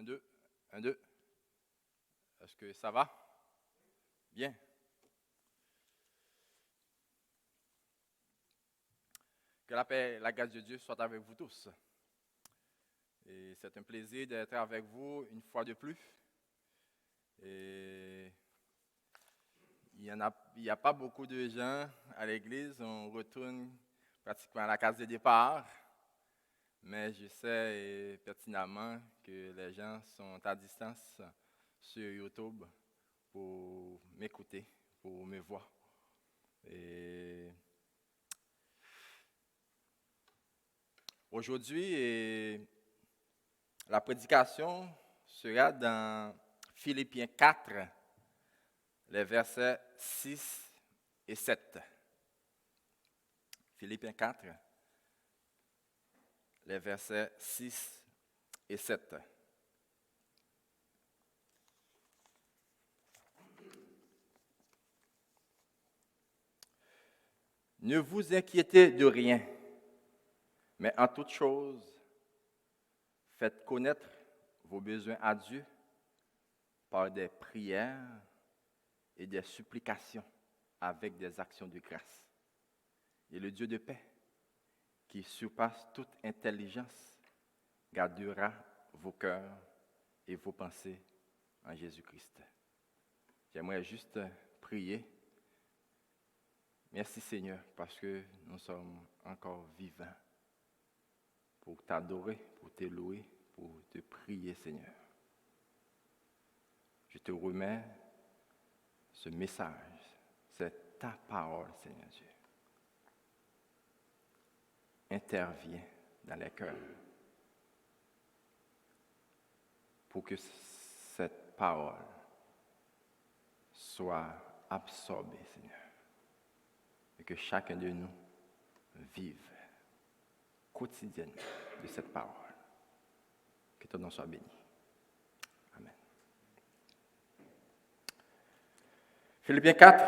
2, 1, 2. Est-ce que ça va? Bien. Que la paix et la grâce de Dieu soient avec vous tous. Et c'est un plaisir d'être avec vous une fois de plus. Et il n'y a pas beaucoup de gens à l'église. On retourne pratiquement à la case de départ. Mais je sais pertinemment que les gens sont à distance sur YouTube pour m'écouter, pour me voir. Et aujourd'hui, la prédication sera dans Philippiens 4, les versets 6 et 7. Philippiens 4, les versets 6 et 7. Ne vous inquiétez de rien, mais en toute chose, faites connaître vos besoins à Dieu par des prières et des supplications avec des actions de grâce. Et le Dieu de paix, qui surpasse toute intelligence, gardera vos cœurs et vos pensées en Jésus-Christ. J'aimerais juste prier. Merci Seigneur, parce que nous sommes encore vivants pour t'adorer, pour te louer, pour te prier Seigneur. Je te remets ce message, c'est ta parole Seigneur Dieu. Interviens dans les cœurs pour que cette parole soit absorbée Seigneur et que chacun de nous vive quotidiennement de cette parole. Que ton nom soit béni. Amen. Philippiens 4,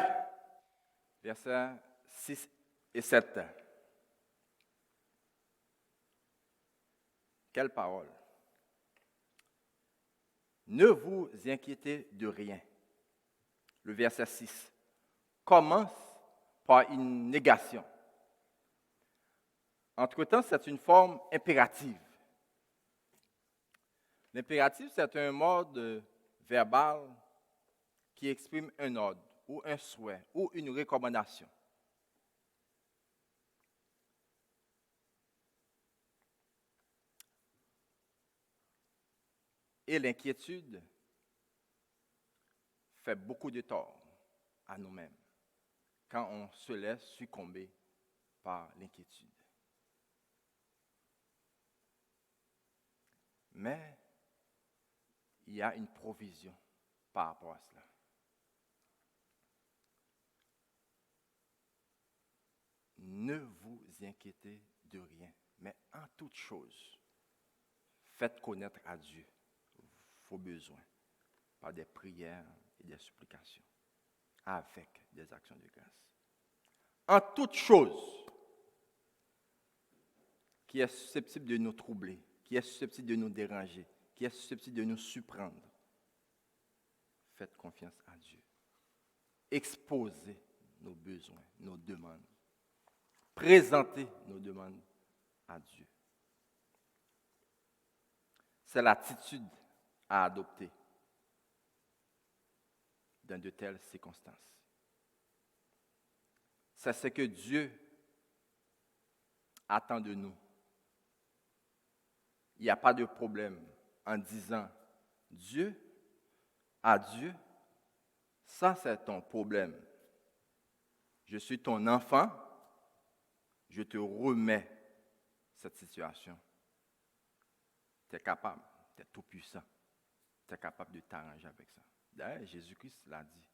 versets 6 et 7. Quelle parole! Ne vous inquiétez de rien. Le verset 6 commence par une négation. Entre-temps, c'est une forme impérative. L'impératif, c'est un mode verbal qui exprime un ordre ou un souhait ou une recommandation. Et l'inquiétude fait beaucoup de tort à nous-mêmes quand on se laisse succomber par l'inquiétude. Mais il y a une provision par rapport à cela. Ne vous inquiétez de rien, mais en toute chose, faites connaître à Dieu vos besoins par des prières et des supplications, avec des actions de grâce. En toute chose qui est susceptible de nous troubler, qui est susceptible de nous déranger, qui est susceptible de nous surprendre, faites confiance à Dieu. Exposez nos besoins, nos demandes. Présentez nos demandes à Dieu. C'est l'attitude à adopter dans de telles circonstances. C'est ce que Dieu attend de nous. Il n'y a pas de problème en disant Dieu, à Dieu, ça c'est ton problème. Je suis ton enfant, je te remets cette situation. Tu es capable, tu es tout puissant, tu es capable de t'arranger avec ça. D'ailleurs, Jésus-Christ l'a dit,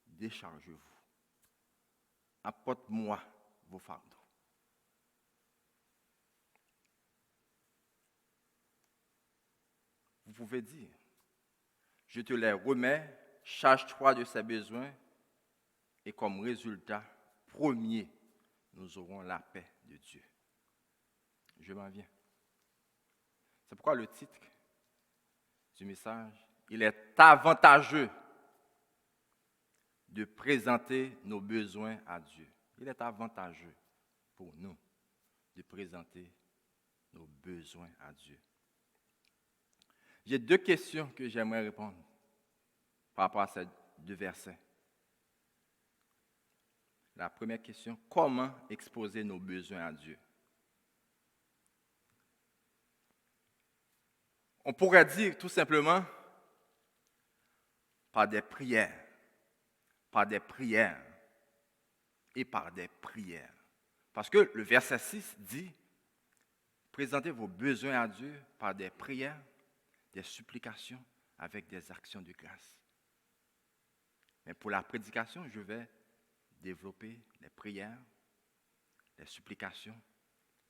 déchargez-vous, apporte-moi vos fardeaux. Vous pouvez dire, je te les remets, charge-toi de ces besoins, et comme résultat premier, nous aurons la paix de Dieu. Je m'en viens. C'est pourquoi le titre du message, il est avantageux de présenter nos besoins à Dieu. Il est avantageux pour nous de présenter nos besoins à Dieu. J'ai 2 questions que j'aimerais répondre par rapport à ces 2 versets. La première question, comment exposer nos besoins à Dieu? On pourrait dire tout simplement par des prières, par des prières et par des prières. Parce que le verset 6 dit, présentez vos besoins à Dieu par des prières, des supplications avec des actions de grâce. Mais pour la prédication, je vais développer les prières, les supplications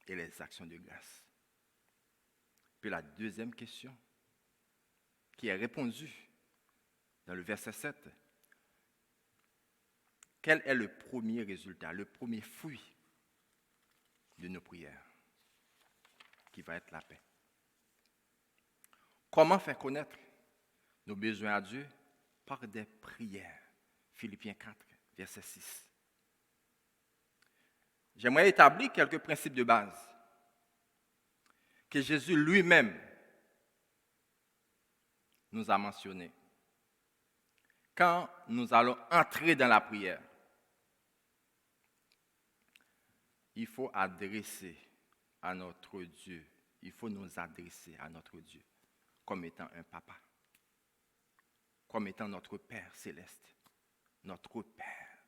et les actions de grâce. Puis la deuxième question, qui est répondue dans le verset 7, quel est le premier résultat, le premier fruit de nos prières, qui va être la paix? Comment faire connaître nos besoins à Dieu? Par des prières. Philippiens 4, verset 6. J'aimerais établir quelques principes de base que Jésus lui-même nous a mentionnés. Quand nous allons entrer dans la prière, il faut adresser à notre Dieu, il faut nous adresser à notre Dieu comme étant un papa, comme étant notre Père céleste, notre Père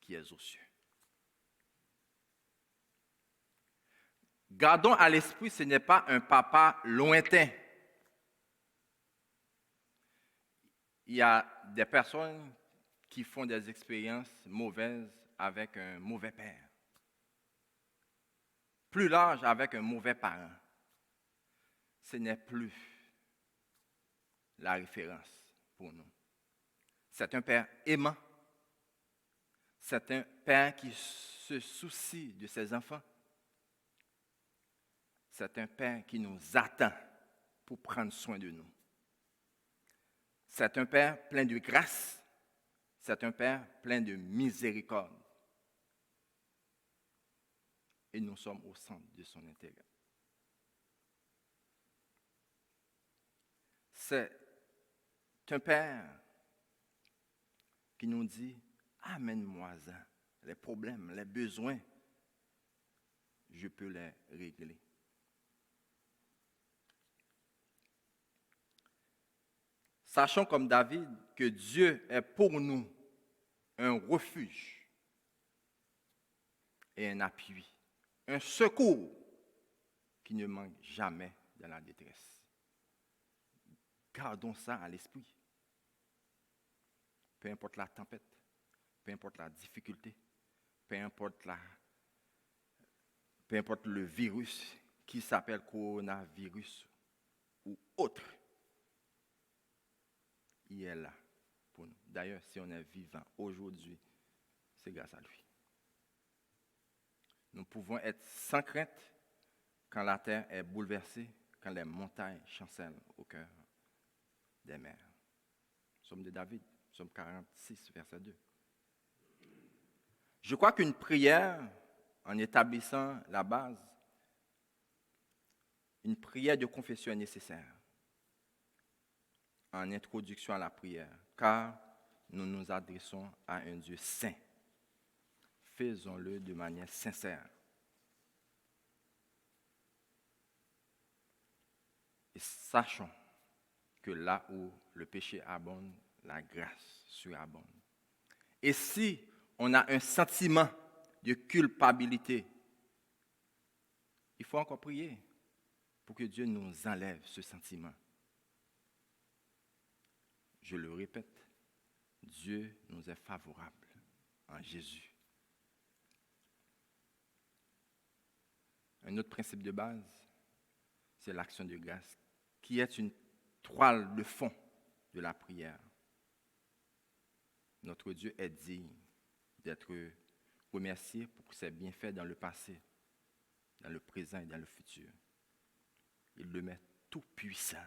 qui est aux cieux. Gardons à l'esprit, ce n'est pas un papa lointain. Il y a des personnes qui font des expériences mauvaises avec un mauvais père. Plus large avec un mauvais parent. Ce n'est plus la référence pour nous. C'est un père aimant. C'est un père qui se soucie de ses enfants. C'est un père qui nous attend pour prendre soin de nous. C'est un père plein de grâce. C'est un père plein de miséricorde. Et nous sommes au centre de son intérêt. C'est un père qui nous dit, amène-moi-en les problèmes, les besoins, je peux les régler. Sachons comme David que Dieu est pour nous un refuge et un appui, un secours qui ne manque jamais dans la détresse. Gardons ça à l'esprit. Peu importe la tempête, peu importe la difficulté, peu importe le virus qui s'appelle coronavirus ou autre, il est là pour nous. D'ailleurs, si on est vivant aujourd'hui, c'est grâce à lui. Nous pouvons être sans crainte quand la terre est bouleversée, quand les montagnes chancellent au cœur des mers. Psaume de David, psaume 46, verset 2. Je crois qu'une prière, en établissant la base, une prière de confession est nécessaire en introduction à la prière, car nous nous adressons à un Dieu saint. Faisons-le de manière sincère. Et sachons que là où le péché abonde, la grâce surabonde. Et si on a un sentiment de culpabilité, il faut encore prier pour que Dieu nous enlève ce sentiment. Je le répète, Dieu nous est favorable en Jésus. Un autre principe de base, c'est l'action de grâce, qui est une toile de fond de la prière. Notre Dieu est digne d'être remercié pour ses bienfaits dans le passé, dans le présent et dans le futur. Il le met tout puissant.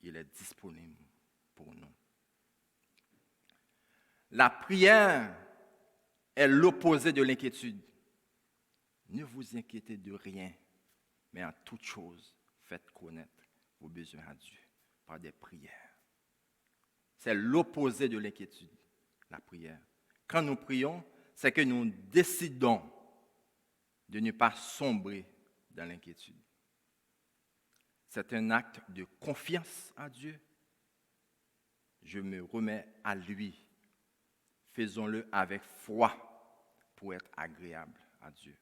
il est disponible pour nous. La prière est l'opposé de l'inquiétude. Ne vous inquiétez de rien, mais en toute chose, faites connaître vos besoins à Dieu par des prières. C'est l'opposé de l'inquiétude, la prière. Quand nous prions, c'est que nous décidons de ne pas sombrer dans l'inquiétude. C'est un acte de confiance à Dieu. Je me remets à lui. Faisons-le avec foi pour être agréable à Dieu.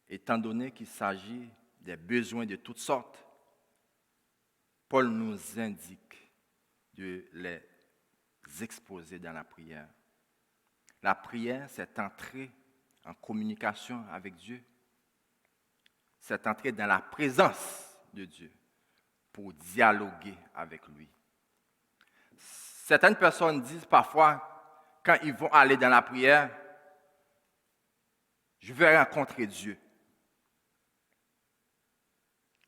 Étant donné qu'il s'agit des besoins de toutes sortes, Paul nous indique de les exposer dans la prière. La prière, c'est entrer en communication avec Dieu. C'est entrer dans la présence de Dieu pour dialoguer avec lui. Certaines personnes disent parfois, quand ils vont aller dans la prière, je vais rencontrer Dieu.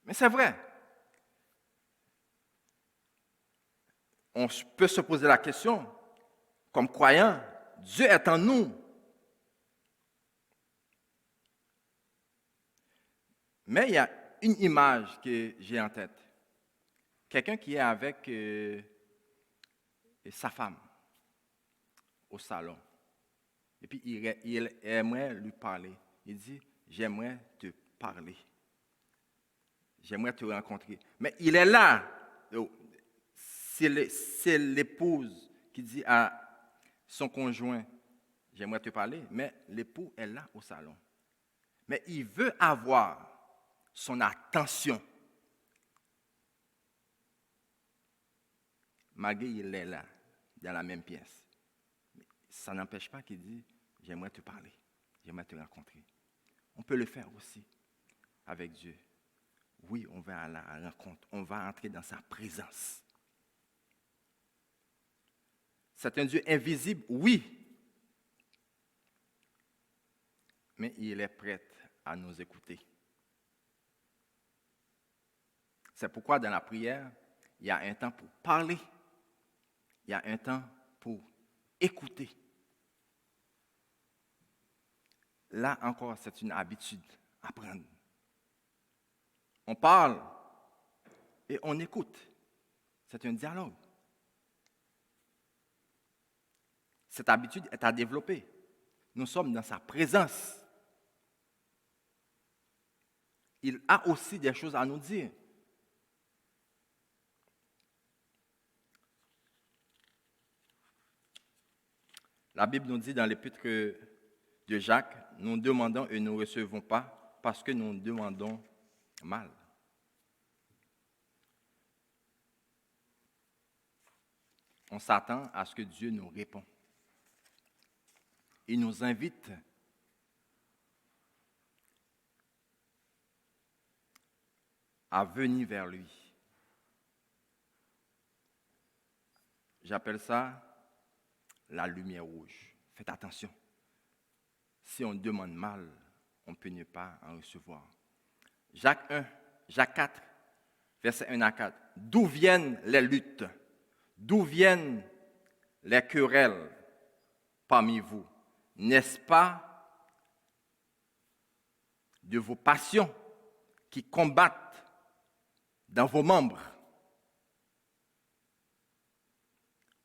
Mais c'est vrai. On peut se poser la question, comme croyant, Dieu est en nous. Mais il y a une image que j'ai en tête. Quelqu'un qui est avec sa femme au salon. Et puis il aimerait lui parler. Il dit, j'aimerais te parler. J'aimerais te rencontrer. Mais il est là. C'est l'épouse qui dit à son conjoint, j'aimerais te parler, mais l'époux est là au salon. Mais il veut avoir son attention. Malgré qu'il est là, dans la même pièce. Ça n'empêche pas qu'il dit, j'aimerais te parler, j'aimerais te rencontrer. On peut le faire aussi avec Dieu. Oui, on va à la rencontre, on va entrer dans sa présence. C'est un Dieu invisible, oui. Mais il est prêt à nous écouter. C'est pourquoi dans la prière, il y a un temps pour parler. Il y a un temps pour écouter. Là encore, c'est une habitude à prendre. On parle et on écoute. C'est un dialogue. Cette habitude est à développer. Nous sommes dans sa présence. Il a aussi des choses à nous dire. La Bible nous dit dans l'épître de Jacques, nous demandons et nous ne recevons pas parce que nous demandons mal. On s'attend à ce que Dieu nous réponde. Il nous invite à venir vers lui. J'appelle ça la lumière rouge. Faites attention. Si on demande mal, on peut ne pas en recevoir. Jacques 4, verset 1 à 4. D'où viennent les luttes? D'où viennent les querelles parmi vous? N'est-ce pas de vos passions qui combattent dans vos membres?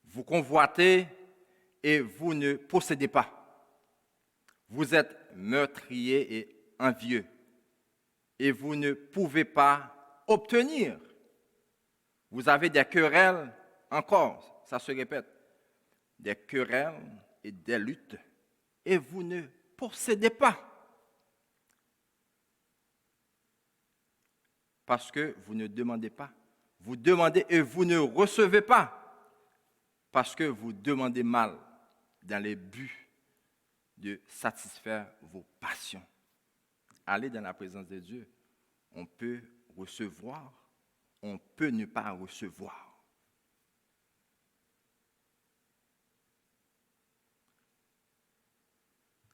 Vous convoitez et vous ne possédez pas. Vous êtes meurtriers et envieux et vous ne pouvez pas obtenir. Vous avez des querelles encore, ça se répète, des querelles et des luttes et vous ne possédez pas. Parce que vous ne demandez pas. Vous demandez et vous ne recevez pas. Parce que vous demandez mal dans les buts de satisfaire vos passions. Allez dans la présence de Dieu. On peut recevoir, on peut ne pas recevoir.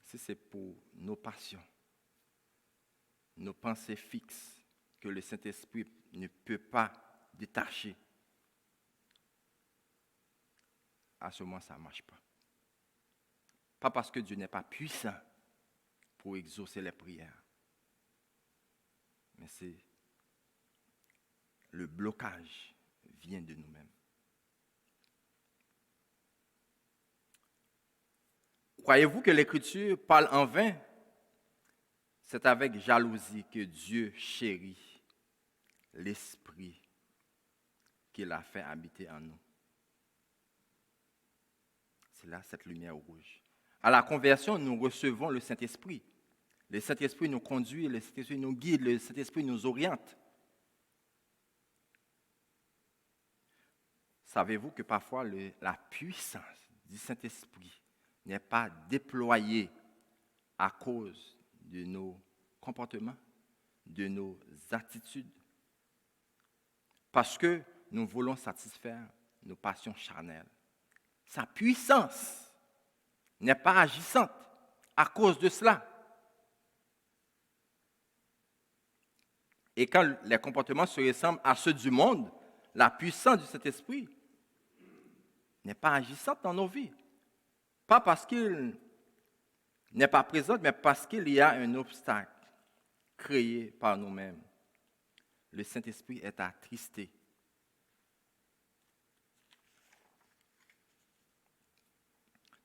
Si c'est pour nos passions, nos pensées fixes, que le Saint-Esprit ne peut pas détacher, à ce moment, ça ne marche pas. Pas parce que Dieu n'est pas puissant pour exaucer les prières, mais c'est le blocage vient de nous-mêmes. Croyez-vous que l'Écriture parle en vain? C'est avec jalousie que Dieu chérit l'Esprit qu'il a fait habiter en nous. C'est là cette lumière rouge. À la conversion, nous recevons le Saint-Esprit. Le Saint-Esprit nous conduit, le Saint-Esprit nous guide, le Saint-Esprit nous oriente. Savez-vous que parfois la puissance du Saint-Esprit n'est pas déployée à cause de nos comportements, de nos attitudes, parce que nous voulons satisfaire nos passions charnelles. Sa puissance n'est pas agissante à cause de cela. Et quand les comportements se ressemblent à ceux du monde, la puissance du Saint-Esprit n'est pas agissante dans nos vies. Pas parce qu'il n'est pas présent, mais parce qu'il y a un obstacle créé par nous-mêmes. Le Saint-Esprit est attristé.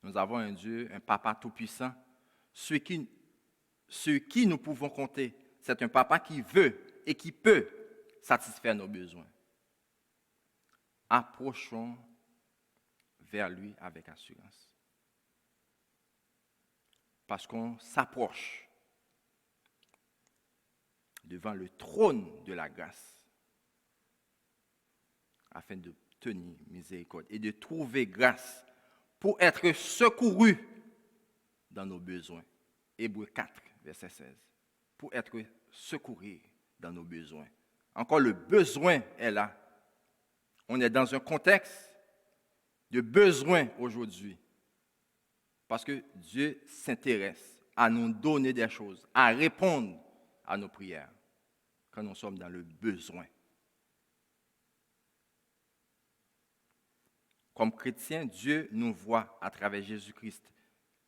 Nous avons un Dieu, un Papa tout-puissant, sur qui nous pouvons compter. C'est un Papa qui veut et qui peut satisfaire nos besoins. Approchons vers lui avec assurance. Parce qu'on s'approche devant le trône de la grâce afin de tenir miséricorde et de trouver grâce pour être secouru dans nos besoins. Hébreux 4, verset 16. Pour être secouru dans nos besoins. Encore le besoin est là. On est dans un contexte de besoin aujourd'hui. Parce que Dieu s'intéresse à nous donner des choses, à répondre à nos prières quand nous sommes dans le besoin. Comme chrétiens, Dieu nous voit à travers Jésus-Christ.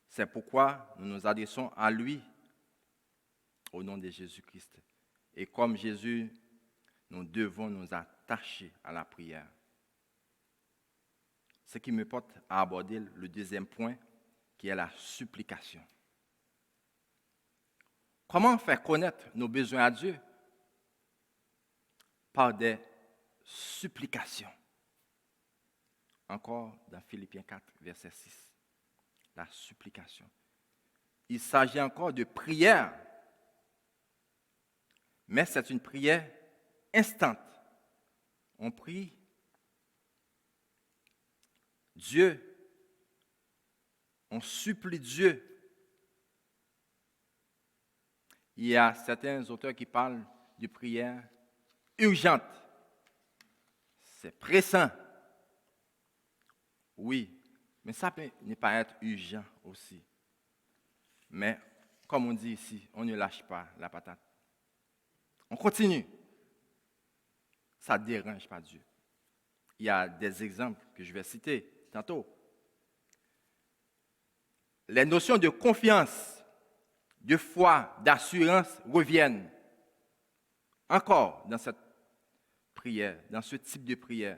C'est pourquoi nous nous adressons à lui au nom de Jésus-Christ. Et comme Jésus, nous devons nous attacher à la prière. Ce qui me porte à aborder le deuxième point, qui est la supplication. Comment faire connaître nos besoins à Dieu? Par des supplications. Encore dans Philippiens 4, verset 6. La supplication. Il s'agit encore de prière, mais c'est une prière instante. On prie Dieu, on supplie Dieu. Il y a certains auteurs qui parlent de prière urgente. C'est pressant. Oui, mais ça peut ne pas être urgent aussi. Mais, comme on dit ici, on ne lâche pas la patate. On continue. Ça ne dérange pas Dieu. Il y a des exemples que je vais citer tantôt. Les notions de confiance, de foi, d'assurance reviennent encore dans cette prière, dans ce type de prière.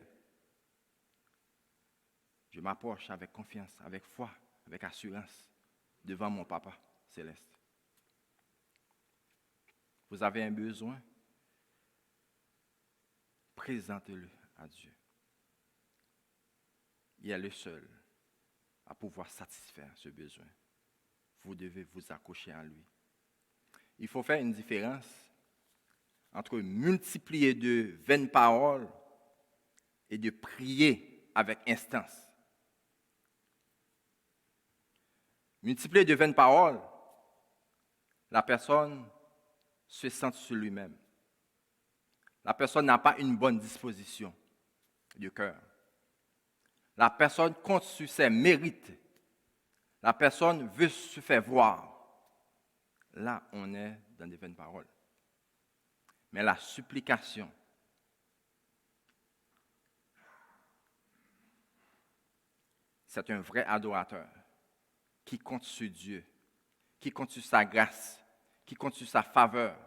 Je m'approche avec confiance, avec foi, avec assurance devant mon Papa céleste. Vous avez un besoin? Présentez-le à Dieu. Il est le seul à pouvoir satisfaire ce besoin. Vous devez vous accrocher à lui. Il faut faire une différence entre multiplier de vaines paroles et de prier avec instance. Multiplier de vaines paroles, la personne se centre sur lui-même. La personne n'a pas une bonne disposition de cœur. La personne compte sur ses mérites. La personne veut se faire voir. Là, on est dans des vaines paroles. Mais la supplication, c'est un vrai adorateur qui compte sur Dieu, qui compte sur sa grâce, qui compte sur sa faveur.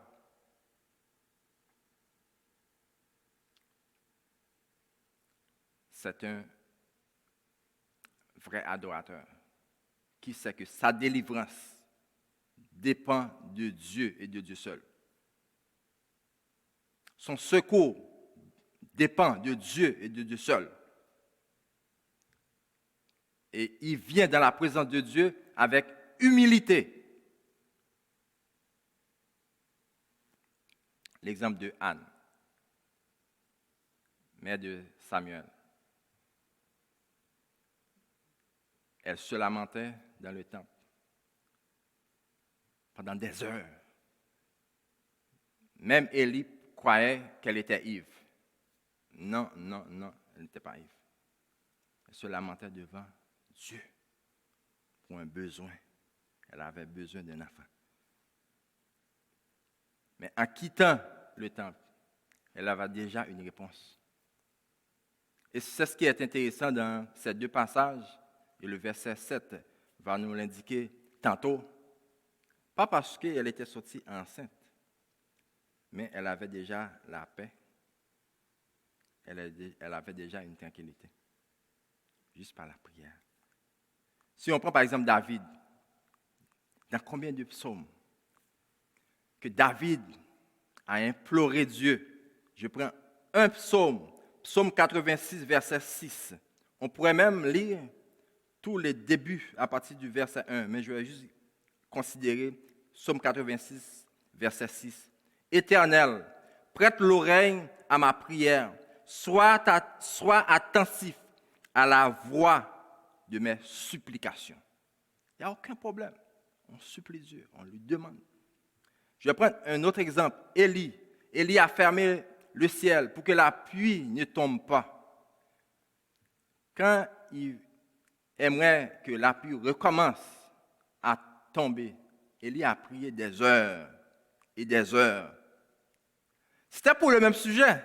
C'est un vrai adorateur qui sait que sa délivrance dépend de Dieu et de Dieu seul. Son secours dépend de Dieu et de Dieu seul. Et il vient dans la présence de Dieu avec humilité. L'exemple de Anne, mère de Samuel. Elle se lamentait dans le temple pendant des heures. Même Élie croyait qu'elle était ivre. Non, elle n'était pas ivre. Elle se lamentait devant Dieu pour un besoin. Elle avait besoin d'un enfant. Mais en quittant le temple, elle avait déjà une réponse. Et c'est ce qui est intéressant dans ces deux passages. Et le verset 7 va nous l'indiquer tantôt. Pas parce qu'elle était sortie enceinte, mais elle avait déjà la paix. Elle avait déjà une tranquillité. Juste par la prière. Si on prend par exemple David, dans combien de psaumes que David a imploré Dieu? Je prends un psaume, psaume 86, verset 6. On pourrait même lire tous les débuts à partir du verset 1, mais je vais juste considérer psaume 86, verset 6. Éternel, prête l'oreille à ma prière, sois attentif à la voix de mes supplications. Il n'y a aucun problème. On supplie Dieu, on lui demande. Je vais prendre un autre exemple. Élie. Élie a fermé le ciel pour que la pluie ne tombe pas. Quand il aimerait que la pluie recommence à tomber, Élie a prié des heures et des heures. C'était pour le même sujet,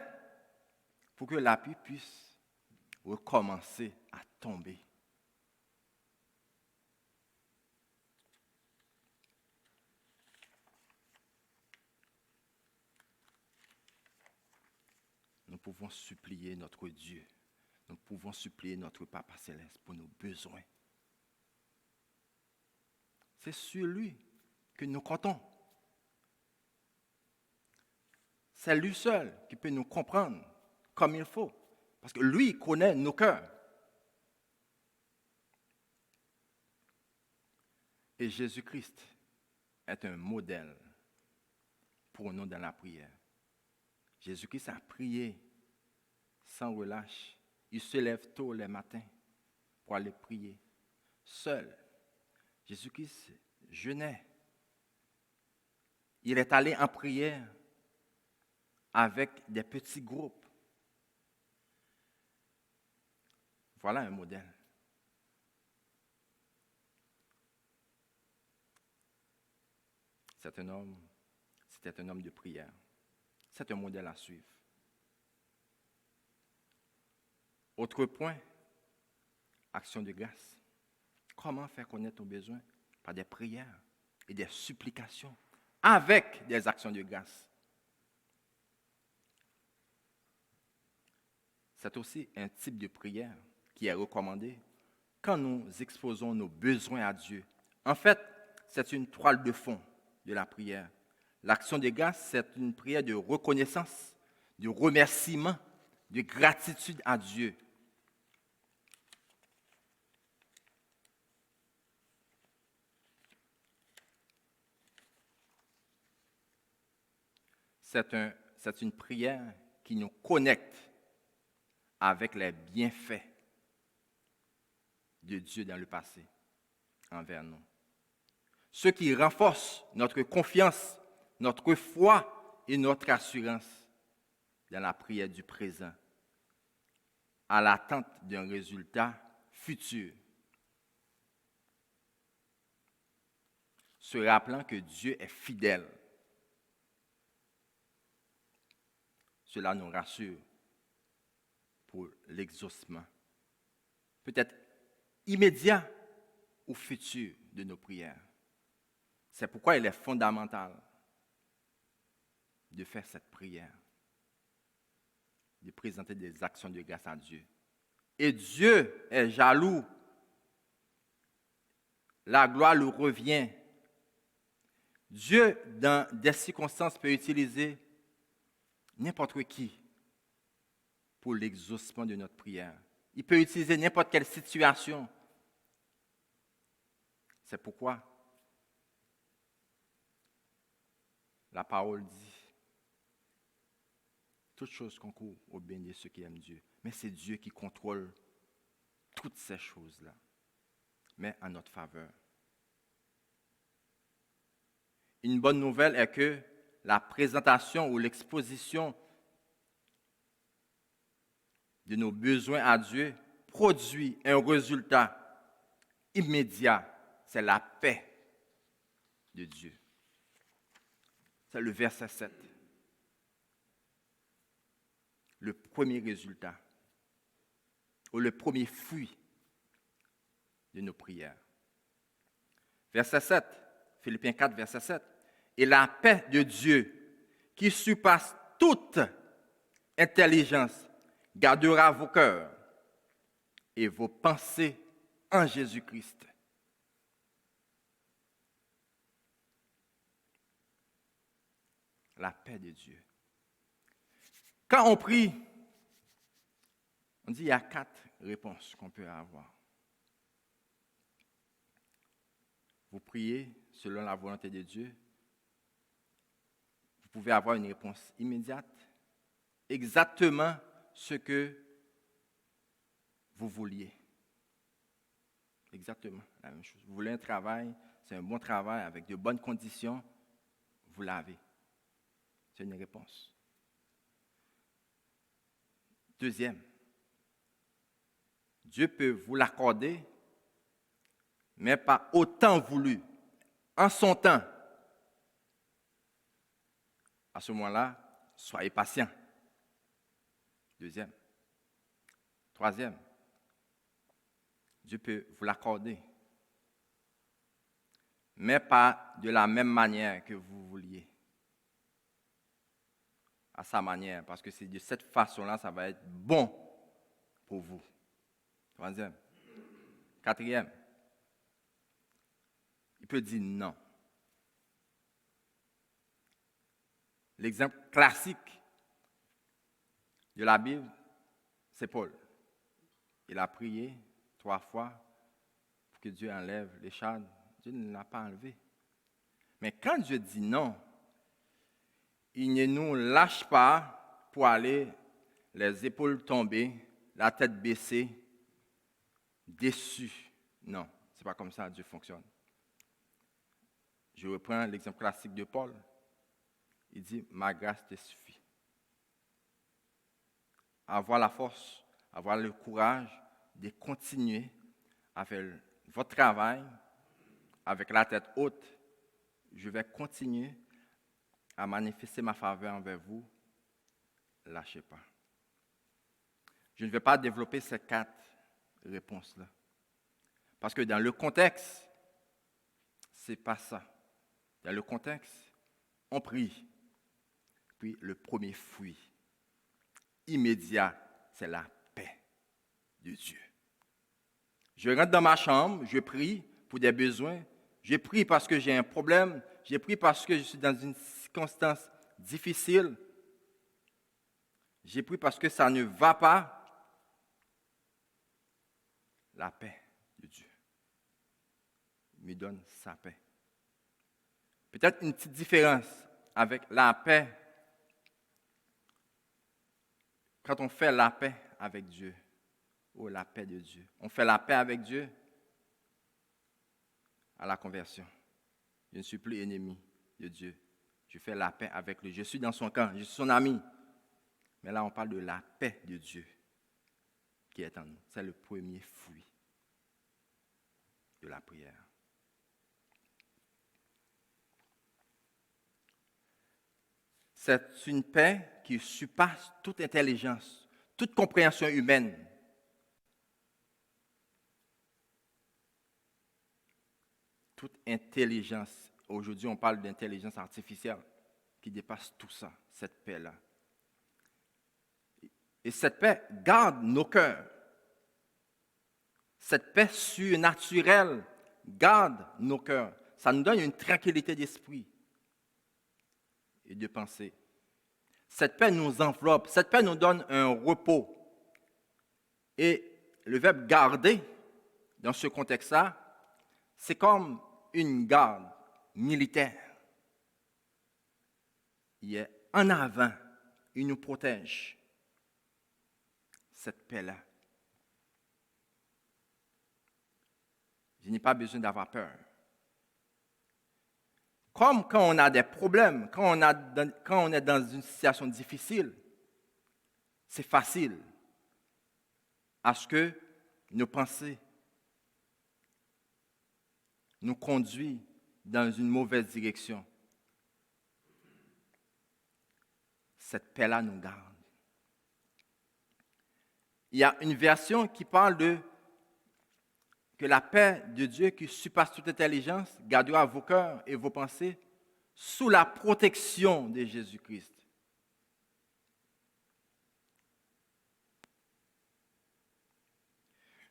pour que la pluie puisse recommencer à tomber. Nous pouvons supplier notre Dieu. Nous pouvons supplier notre Papa Céleste pour nos besoins. C'est sur lui que nous comptons. C'est lui seul qui peut nous comprendre comme il faut. Parce que lui connaît nos cœurs. Et Jésus-Christ est un modèle pour nous dans la prière. Jésus-Christ a prié sans relâche. Il se lève tôt les matins pour aller prier. Seul. Jésus-Christ jeûnait. Il est allé en prière avec des petits groupes. Voilà un modèle. C'était un homme de prière. C'est un modèle à suivre. Autre point, action de grâce. Comment faire connaître nos besoins? Par des prières et des supplications, avec des actions de grâce. C'est aussi un type de prière qui est recommandé quand nous exposons nos besoins à Dieu. En fait, c'est une toile de fond de la prière. L'action de grâce, c'est une prière de reconnaissance, de remerciement, de gratitude à Dieu. C'est une prière qui nous connecte avec les bienfaits de Dieu dans le passé envers nous. Ce qui renforce notre confiance, notre foi et notre assurance dans la prière du présent, à l'attente d'un résultat futur. Se rappelant que Dieu est fidèle. cela nous rassure pour l'exaucement, peut-être immédiat ou futur de nos prières. C'est pourquoi il est fondamental de faire cette prière, de présenter des actions de grâce à Dieu. Et Dieu est jaloux. La gloire lui revient. Dieu, dans des circonstances, peut utiliser n'importe qui pour l'exaucement de notre prière. Il peut utiliser n'importe quelle situation. C'est pourquoi la parole dit toutes choses concourent au bien de ceux qui aiment Dieu. Mais c'est Dieu qui contrôle toutes ces choses-là, mais en notre faveur. Une bonne nouvelle est que la présentation ou l'exposition de nos besoins à Dieu produit un résultat immédiat. C'est la paix de Dieu. C'est le verset 7. Le premier résultat, ou le premier fruit de nos prières. Verset 7, Philippiens 4, verset 7. Et la paix de Dieu, qui surpasse toute intelligence, gardera vos cœurs et vos pensées en Jésus-Christ. La paix de Dieu. Quand on prie, on dit qu'il y a 4 réponses qu'on peut avoir. Vous priez selon la volonté de Dieu. Vous pouvez avoir une réponse immédiate, exactement ce que vous vouliez. Exactement la même chose. Vous voulez un travail, c'est un bon travail avec de bonnes conditions, vous l'avez. C'est une réponse. Deuxième, Dieu peut vous l'accorder, mais pas autant voulu, en son temps. À ce moment-là, soyez patient. Deuxième. Troisième, Dieu peut vous l'accorder, mais pas de la même manière que vous vouliez. À sa manière, parce que c'est de cette façon-là, ça va être bon pour vous. Troisième. Quatrième, il peut dire non. L'exemple classique de la Bible, c'est Paul. Il a prié 3 fois pour que Dieu enlève les charges. Dieu ne l'a pas enlevé. Mais quand Dieu dit non, il ne nous lâche pas pour aller les épaules tombées, la tête baissée, déçu. Non, ce n'est pas comme ça que Dieu fonctionne. Je reprends l'exemple classique de Paul. Il dit, ma grâce te suffit. Avoir la force, avoir le courage de continuer à faire votre travail avec la tête haute. Je vais continuer à manifester ma faveur envers vous. Lâchez pas. Je ne vais pas développer ces 4 réponses-là. Parce que dans le contexte, ce n'est pas ça. Dans le contexte, on prie. Puis le premier fruit immédiat, c'est la paix de Dieu. Je rentre dans ma chambre, je prie pour des besoins, je prie parce que j'ai un problème, je prie parce que je suis dans une circonstance difficile, je prie parce que ça ne va pas. La paix de Dieu me donne sa paix. Peut-être une petite différence avec la paix. Quand on fait la paix avec Dieu, la paix de Dieu. On fait la paix avec Dieu à la conversion. Je ne suis plus ennemi de Dieu. Je fais la paix avec lui. Je suis dans son camp, je suis son ami. Mais là, on parle de la paix de Dieu qui est en nous. C'est le premier fruit de la prière. C'est une paix qui surpasse toute intelligence, toute compréhension humaine. Toute intelligence. Aujourd'hui, on parle d'intelligence artificielle qui dépasse tout ça, cette paix-là. Et cette paix garde nos cœurs. Cette paix surnaturelle garde nos cœurs. Ça nous donne une tranquillité d'esprit et de pensée. Cette paix nous enveloppe. Cette paix nous donne un repos. Et le verbe garder, dans ce contexte-là, c'est comme une garde militaire. Il est en avant. Il nous protège. Cette paix-là. Je n'ai pas besoin d'avoir peur. Comme quand on a des problèmes, quand on est dans une situation difficile, c'est facile à ce que nos pensées nous conduisent dans une mauvaise direction. Cette paix-là nous garde. Il y a une version qui parle que la paix de Dieu qui surpasse toute intelligence gardera vos cœurs et vos pensées sous la protection de Jésus-Christ.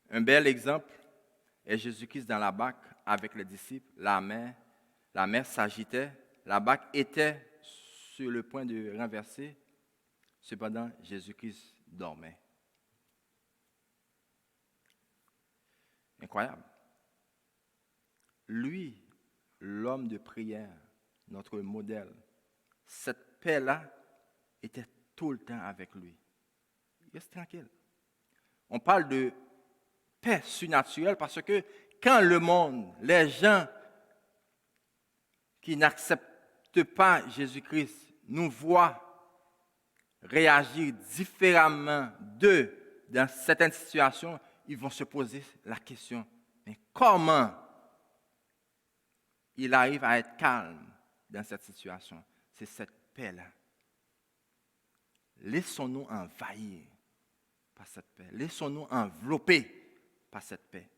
Un bel exemple est Jésus-Christ dans la barque avec les disciples. La mer s'agitait, la barque était sur le point de renverser. Cependant, Jésus-Christ dormait. Incroyable. Lui, l'homme de prière, notre modèle, cette paix-là était tout le temps avec lui. Il reste tranquille. On parle de paix surnaturelle parce que quand le monde, les gens qui n'acceptent pas Jésus-Christ nous voient réagir différemment d'eux dans certaines situations, ils vont se poser la question, mais comment il arrive à être calme dans cette situation? C'est cette paix-là. Laissons-nous envahir par cette paix. Laissons-nous envelopper par cette paix.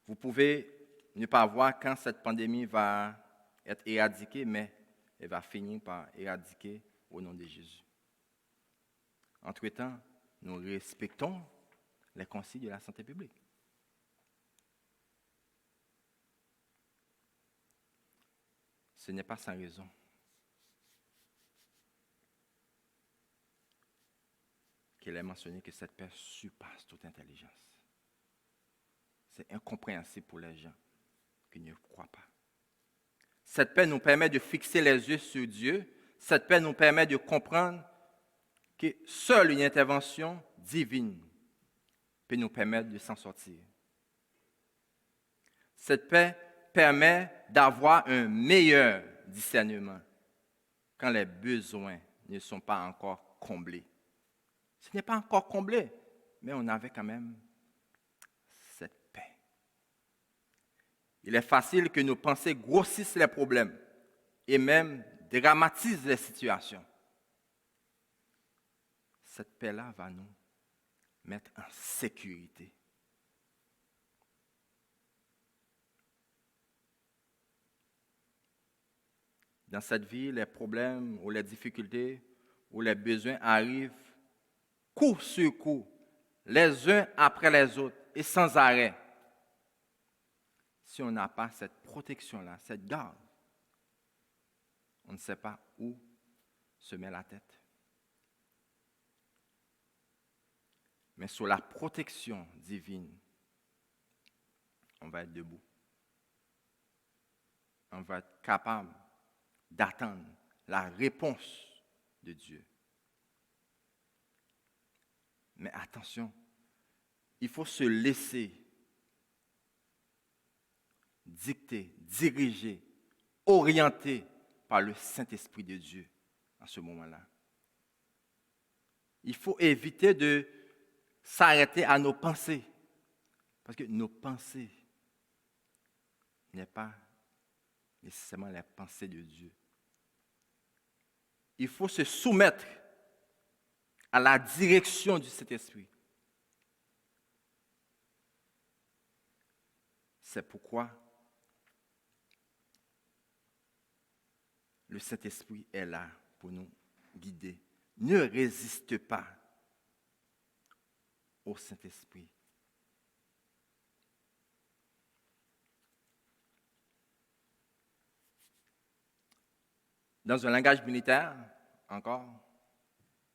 Vous pouvez ne pas voir quand cette pandémie va être éradiquée, mais elle va finir par éradiquer au nom de Jésus. Entre-temps, nous respectons les consignes de la santé publique. Ce n'est pas sans raison qu'il est mentionné que cette paix surpasse toute intelligence. C'est incompréhensible pour les gens qui ne croient pas. Cette paix nous permet de fixer les yeux sur Dieu. Cette paix nous permet de comprendre que seule une intervention divine peut nous permettre de s'en sortir. Cette paix permet d'avoir un meilleur discernement quand les besoins ne sont pas encore comblés. Ce n'est pas encore comblé, mais on avait quand même cette paix. Il est facile que nos pensées grossissent les problèmes et même dramatisent les situations. Cette paix-là va nous mettre en sécurité. Dans cette vie, les problèmes ou les difficultés ou les besoins arrivent coup sur coup, les uns après les autres et sans arrêt. Si on n'a pas cette protection-là, cette garde, on ne sait pas où se met la tête. Mais sous la protection divine, on va être debout. On va être capable d'attendre la réponse de Dieu. Mais attention, il faut se laisser dicter, diriger, orienter par le Saint-Esprit de Dieu en ce moment-là. Il faut éviter de s'arrêter à nos pensées, parce que nos pensées n'est pas nécessairement les pensées de Dieu. Il faut se soumettre à la direction du Saint-Esprit. C'est pourquoi le Saint-Esprit est là pour nous guider. Ne résiste pas au Saint-Esprit. Dans un langage militaire, encore,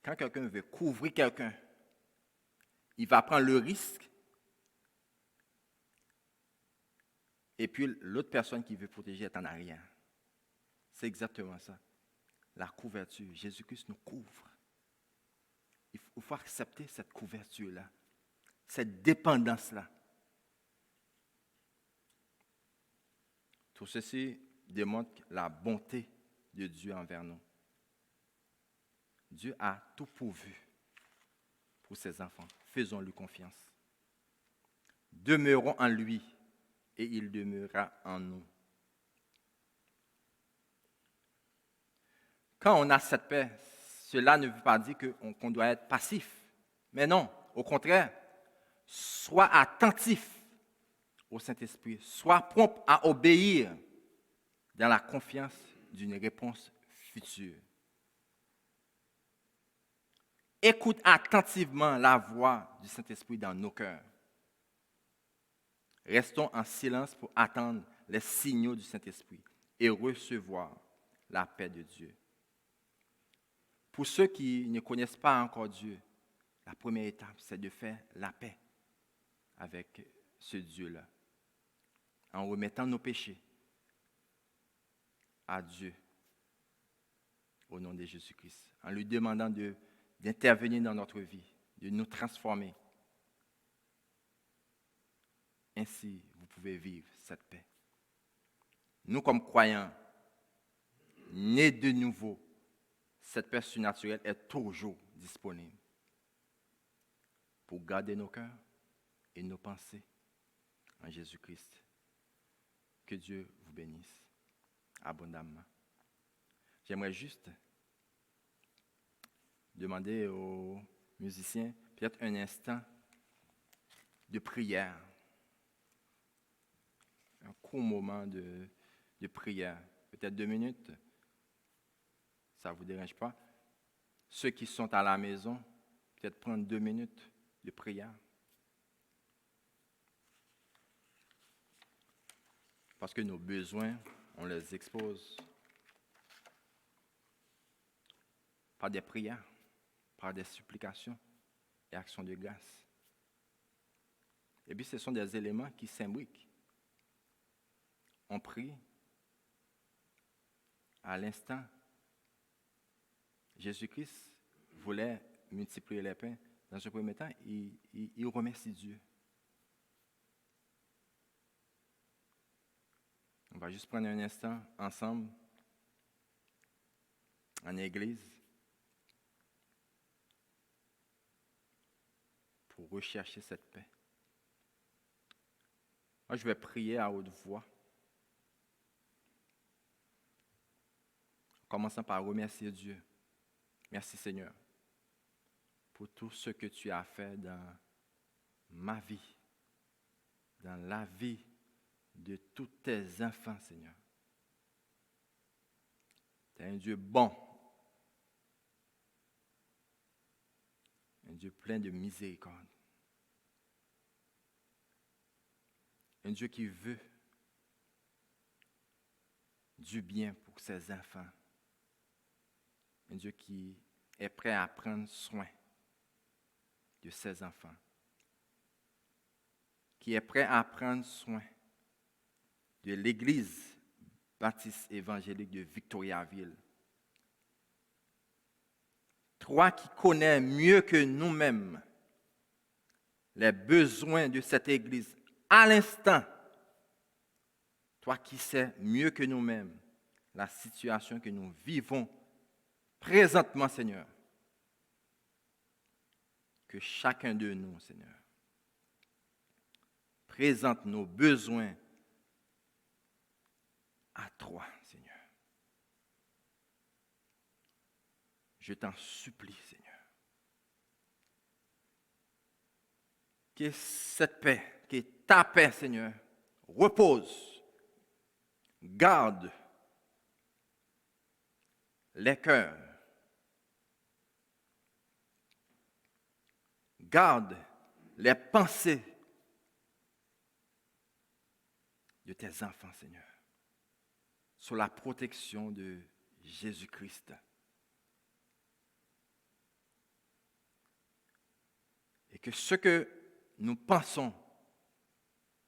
quand quelqu'un veut couvrir quelqu'un, il va prendre le risque, et puis l'autre personne qui veut protéger est en arrière. C'est exactement ça. La couverture. Jésus-Christ nous couvre. Il faut accepter cette couverture-là, cette dépendance-là. Tout ceci démontre la bonté de Dieu envers nous. Dieu a tout pourvu pour ses enfants. Faisons-lui confiance. Demeurons en lui et il demeurera en nous. Quand on a cette paix, cela ne veut pas dire qu'on doit être passif. Mais non, au contraire, sois attentif au Saint-Esprit, sois prompt à obéir dans la confiance d'une réponse future. Écoute attentivement la voix du Saint-Esprit dans nos cœurs. Restons en silence pour attendre les signaux du Saint-Esprit et recevoir la paix de Dieu. Pour ceux qui ne connaissent pas encore Dieu, la première étape, c'est de faire la paix avec ce Dieu-là, en remettant nos péchés à Dieu, au nom de Jésus-Christ, en lui demandant d'intervenir dans notre vie, de nous transformer. Ainsi, vous pouvez vivre cette paix. Nous, comme croyants, nés de nouveau, cette paix surnaturelle est toujours disponible pour garder nos cœurs et nos pensées en Jésus-Christ. Que Dieu vous bénisse abondamment. J'aimerais juste demander aux musiciens peut-être un instant de prière, un court moment de prière, peut-être 2 minutes. Ça ne vous dérange pas. Ceux qui sont à la maison, peut-être prendre 2 minutes de prière. Parce que nos besoins, on les expose par des prières, par des supplications et actions de grâce. Et puis ce sont des éléments qui s'imbriquent. On prie à l'instant. Jésus-Christ voulait multiplier les pains. Dans ce premier temps, il remercie Dieu. On va juste prendre un instant ensemble, en église, pour rechercher cette paix. Moi, je vais prier à haute voix, commençant par remercier Dieu. Merci Seigneur pour tout ce que tu as fait dans ma vie, dans la vie de tous tes enfants, Seigneur. Tu es un Dieu bon, un Dieu plein de miséricorde, un Dieu qui veut du bien pour ses enfants, un Dieu qui est prêt à prendre soin de ses enfants, qui est prêt à prendre soin de l'Église baptiste évangélique de Victoriaville. Toi qui connais mieux que nous-mêmes les besoins de cette Église à l'instant, toi qui sais mieux que nous-mêmes la situation que nous vivons présentement, Seigneur, que chacun de nous, Seigneur, présente nos besoins à toi, Seigneur. Je t'en supplie, Seigneur. Que cette paix, que ta paix, Seigneur, repose, garde les cœurs, garde les pensées de tes enfants, Seigneur, sous la protection de Jésus-Christ. Et que ce que nous pensons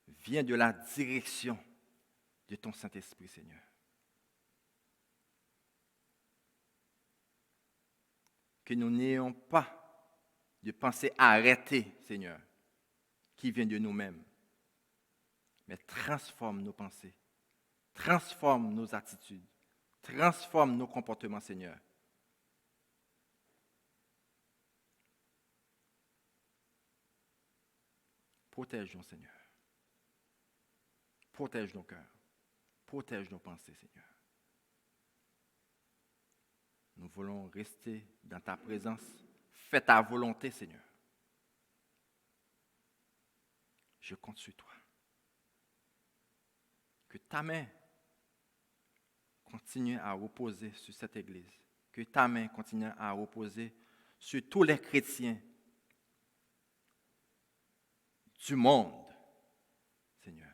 vient de la direction de ton Saint-Esprit, Seigneur. Que nous n'ayons pas de pensée arrêtée, Seigneur, qui vient de nous-mêmes, mais transforme nos pensées, transforme nos attitudes, transforme nos comportements, Seigneur. Protège-nous, Seigneur. Protège nos cœurs. Protège nos pensées, Seigneur. Nous voulons rester dans ta présence. Fais ta volonté, Seigneur. Je compte sur toi. Que ta main continue à reposer sur cette Église. Que ta main continue à reposer sur tous les chrétiens du monde, Seigneur.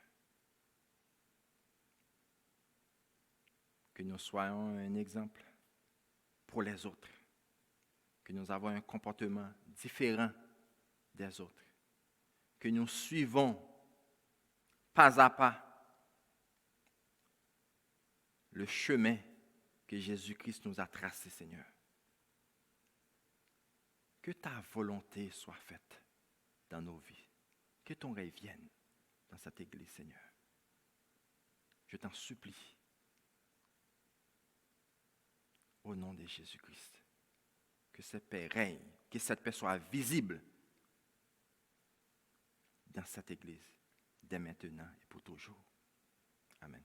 Que nous soyons un exemple pour les autres. Que nous avons un comportement différent des autres. Que nous suivons pas à pas le chemin que Jésus-Christ nous a tracé, Seigneur. Que ta volonté soit faite dans nos vies. Que ton règne vienne dans cette Église, Seigneur. Je t'en supplie. Au nom de Jésus-Christ. Que cette paix règne, que cette paix soit visible dans cette Église, dès maintenant et pour toujours. Amen.